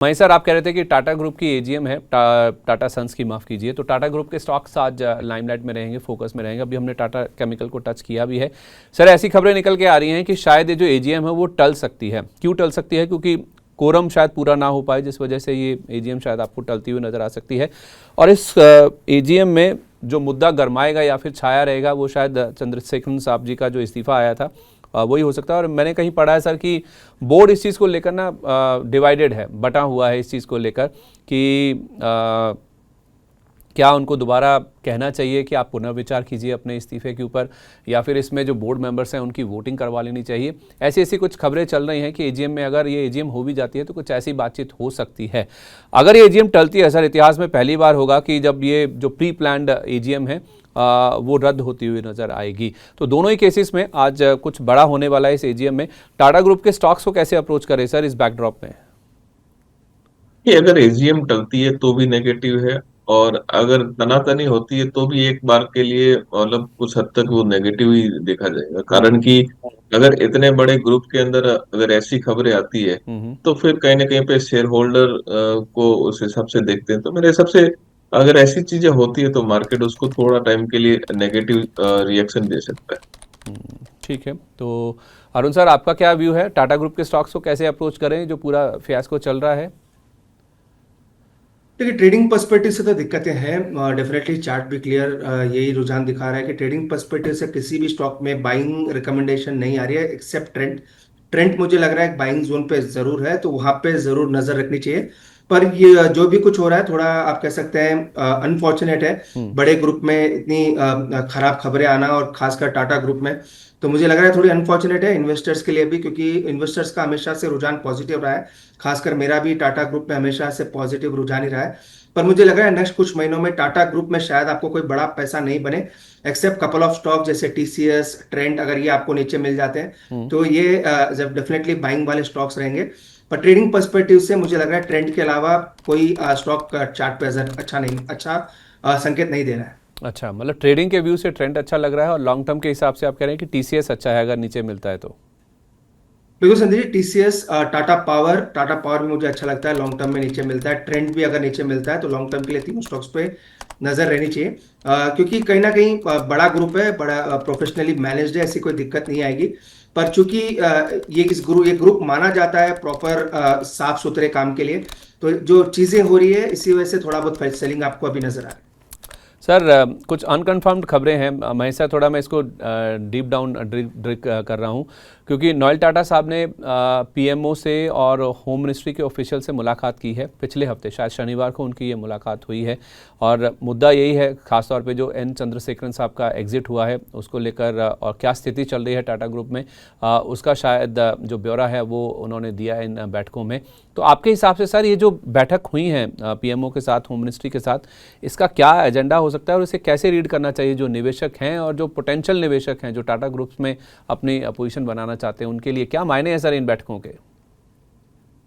Mahesh sir, आप कह रहे थे कि टाटा ग्रुप की एजीएम है, टाटा सन्स की, माफ़ कीजिए, तो टाटा ग्रुप के स्टॉक्स आज लाइमलाइट में रहेंगे, फोकस में रहेंगे। अभी हमने टाटा केमिकल को टच किया भी है। सर, ऐसी खबरें निकल के आ रही हैं कि शायद ये जो एजीएम है वो टल सकती है। क्यों टल सकती है? क्योंकि कोरम शायद पूरा ना हो पाए, जिस वजह से ये एजीएम शायद आपको टलती हुई नजर आ सकती है। और इस एजीएम में जो मुद्दा गरमाएगा या फिर छाया रहेगा वो शायद चंद्रशेखरन साहब जी का जो इस्तीफा आया था वही हो सकता है। और मैंने कहीं पढ़ा है सर कि बोर्ड इस चीज़ को लेकर ना डिवाइडेड है, बटा हुआ है इस चीज़ को लेकर कि क्या उनको दोबारा कहना चाहिए कि आप पुनर्विचार कीजिए अपने इस्तीफे के ऊपर, या फिर इसमें जो बोर्ड मेंबर्स हैं उनकी वोटिंग करवा लेनी चाहिए। ऐसी ऐसी कुछ खबरें चल रही हैं कि एजीएम में, अगर ये एजीएम हो भी जाती है तो कुछ ऐसी बातचीत हो सकती है। अगर ये एजीएम टलती है सर, इतिहास में पहली बार होगा कि जब ये जो प्री प्लान्ड एजीएम है वो रद्द होती हुई नजर आएगी। तो दोनों ही केसेस में आज कुछ बड़ा होने वाला है इस एजीएम में। टाटा ग्रुप के स्टॉक्स को कैसे अप्रोच करें सर इस बैकड्रॉप में? कि अगर एजीएम टलती है तो भी नेगेटिव है, और अगर तनातनी होती है तो भी एक बार के लिए मतलब कुछ हद तक वो नेगेटिव ही देखा जाएगा। कारण कि अगर इतने बड़े ग्रुप के अंदर अगर ऐसी खबरें आती है हम्म। तो फिर कहीं ना कहीं पे शेयर होल्डर को उस हिसाब से देखते हैं। तो मेरे हिसाब से अगर ऐसी चीजें होती है तो मार्केट उसको थोड़ा टाइम के लिए नेगेटिव रिएक्शन दे सकता है। ठीक है, तो अरुण सर, आपका क्या व्यू है? टाटा ग्रुप के स्टॉक्स को कैसे अप्रोच करें जो पूरा फियास्को चल रहा है? देखिए, ट्रेडिंग पर्सपेक्टिव से तो दिक्कतें हैं। डेफिनेटली चार्ट भी क्लियर यही रुझान दिखा रहा है कि ट्रेडिंग पर्सपेक्टिव से किसी भी स्टॉक में बाइंग रिकमेंडेशन नहीं आ रही है एक्सेप्ट ट्रेंड। ट्रेंड मुझे लग रहा है बाइंग जोन पे जरूर है, तो वहां पे जरूर नजर रखनी चाहिए। पर ये जो भी कुछ हो रहा है, थोड़ा आप कह सकते हैं अनफॉर्चुनेट है। हम्म। बड़े ग्रुप में इतनी खराब खबरें आना, और खासकर टाटा ग्रुप में, तो मुझे लग रहा है थोड़ी अनफॉर्चुनेट है इन्वेस्टर्स के लिए भी, क्योंकि इन्वेस्टर्स का हमेशा से रुझान पॉजिटिव रहा है। खासकर मेरा भी टाटा ग्रुप में हमेशा से पॉजिटिव रुझान ही रहा है। पर मुझे लग रहा है नेक्स्ट कुछ महीनों में टाटा ग्रुप में शायद आपको कोई बड़ा पैसा नहीं बने, एक्सेप्ट कपल ऑफ स्टॉक जैसे टीसीएस, ट्रेंड, अगर ये आपको नीचे मिल जाते हैं तो ये जब डेफिनेटली बाइंग वाले स्टॉक्स रहेंगे। पर ट्रेडिंग पर्सपेक्टिव से मुझे लग रहा है ट्रेंड के अलावा कोई स्टॉक चार्ट पे अच्छा संकेत नहीं दे रहा है। अच्छा, मतलब ट्रेडिंग के व्यू से ट्रेंड अच्छा लग रहा है, और लॉन्ग टर्म के हिसाब से आप कह रहे हैं कि टीसीएस अच्छा है अगर नीचे मिलता है तो? बिल्कुल संदीप जी, टीसीएस, टाटा पावर भी मुझे अच्छा लगता है, लॉन्ग टर्म में नीचे मिलता है। ट्रेंड भी अगर नीचे मिलता है तो लॉन्ग टर्म के लिए तीनों स्टॉक्स पे नजर रहनी चाहिए। क्योंकि कहीं ना कहीं बड़ा ग्रुप है, बड़ा प्रोफेशनली मैनेज्ड है, ऐसी कोई दिक्कत नहीं आएगी। पर चूंकि ये ग्रुप माना जाता है प्रॉपर साफ सुथरे काम के लिए, तो जो चीजें हो रही है इसी वजह से थोड़ा बहुत सेलिंग आपको अभी नजर आ रहा है। सर, कुछ अनकन्फर्म्ड खबरें हैं महेश सर, थोड़ा मैं इसको डीप डाउन ड्रिक कर रहा हूं, क्योंकि नोएल टाटा साहब ने पीएमओ से और होम मिनिस्ट्री के ऑफिशियल से मुलाकात की है पिछले हफ्ते, शायद शनिवार को उनकी ये मुलाकात हुई है। और मुद्दा यही है खासतौर पे जो एन चंद्रशेखरन साहब का एग्जिट हुआ है उसको लेकर, और क्या स्थिति चल रही है टाटा ग्रुप में, उसका शायद जो ब्यौरा है वो उन्होंने दिया इन बैठकों में। तो आपके हिसाब से सर, ये जो बैठक हुई है पीएमओ के साथ, होम मिनिस्ट्री के साथ, इसका क्या एजेंडा हो सकता है और इसे कैसे रीड करना चाहिए जो निवेशक हैं और जो पोटेंशियल निवेशक हैं जो टाटा ग्रुप्स में अपनी पोजीशन बनाना चाहते हैं, उनके लिए क्या मायने हैं सर इन बैठकों के?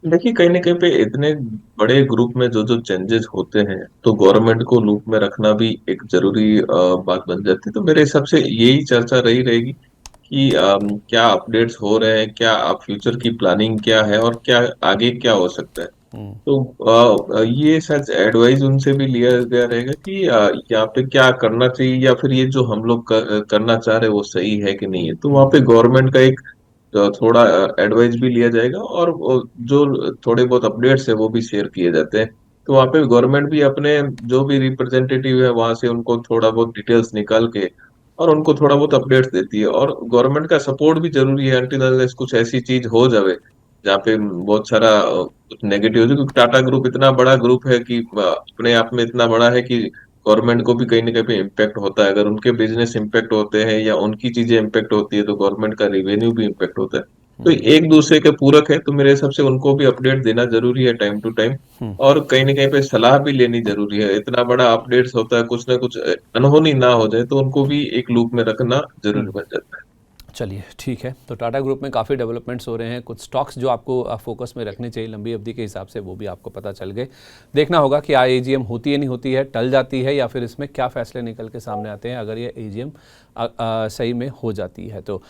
देखिए, कहीं ना कहीं पे इतने बड़े ग्रुप में जो जो चेंजेस होते हैं तो गवर्नमेंट को लूप में रखना भी एक जरूरी बात बन जाती है। तो मेरे हिसाब से यही चर्चा रही रहेगी कि क्या अपडेट्स हो रहे हैं, क्या फ्यूचर की प्लानिंग क्या है, और क्या आगे क्या हो सकता है। हम्म। तो ये सच एडवाइस उनसे भी लिया गया रहेगा कि यहाँ पे क्या करना चाहिए, या फिर ये जो हम लोग करना चाह रहे हैं वो सही है कि नहीं है। तो वहाँ पे गवर्नमेंट का एक थोड़ा एडवाइस भी लिया जाएगा, और वो जो थोड़े बहुत अपडेट्स है वो भी शेयर किए जाते हैं। तो वहाँ पे गवर्नमेंट भी अपने जो भी रिप्रेजेंटेटिव है वहां से उनको थोड़ा बहुत डिटेल्स निकाल के और उनको थोड़ा बहुत अपडेट्स देती है। और गवर्नमेंट का सपोर्ट भी जरूरी है अनटिल अनलेस कुछ ऐसी चीज हो जावे जहाँ पे बहुत सारा नेगेटिव हो जाए। क्योंकि टाटा ग्रुप इतना बड़ा ग्रुप है कि अपने आप में इतना बड़ा है कि गवर्नमेंट को भी कहीं ना कहीं पे इम्पेक्ट होता है। अगर उनके बिजनेस इम्पेक्ट होते हैं या उनकी चीजें इम्पेक्ट होती है तो गवर्नमेंट का रिवेन्यू भी इम्पेक्ट होता है। तो एक दूसरे के पूरक है। तो मेरे हिसाब से उनको भी अपडेट देना जरूरी है टाइम टू टाइम, और कहीं ना कहीं पे सलाह भी लेनी जरूरी है। इतना बड़ा अपडेट्स होता है, कुछ ना कुछ अनहोनी ना हो जाए, तो उनको भी एक लूप में रखना जरूरी बन जाता है। चलिए, ठीक है, तो टाटा ग्रुप में काफ़ी डेवलपमेंट्स हो रहे हैं, कुछ स्टॉक्स जो आपको फोकस में रखने चाहिए लंबी अवधि के हिसाब से वो भी आपको पता चल गए। देखना होगा कि आज एजीएम होती है, नहीं होती है, टल जाती है, या फिर इसमें क्या फैसले निकल के सामने आते हैं अगर ये एजीएम सही में हो जाती है तो।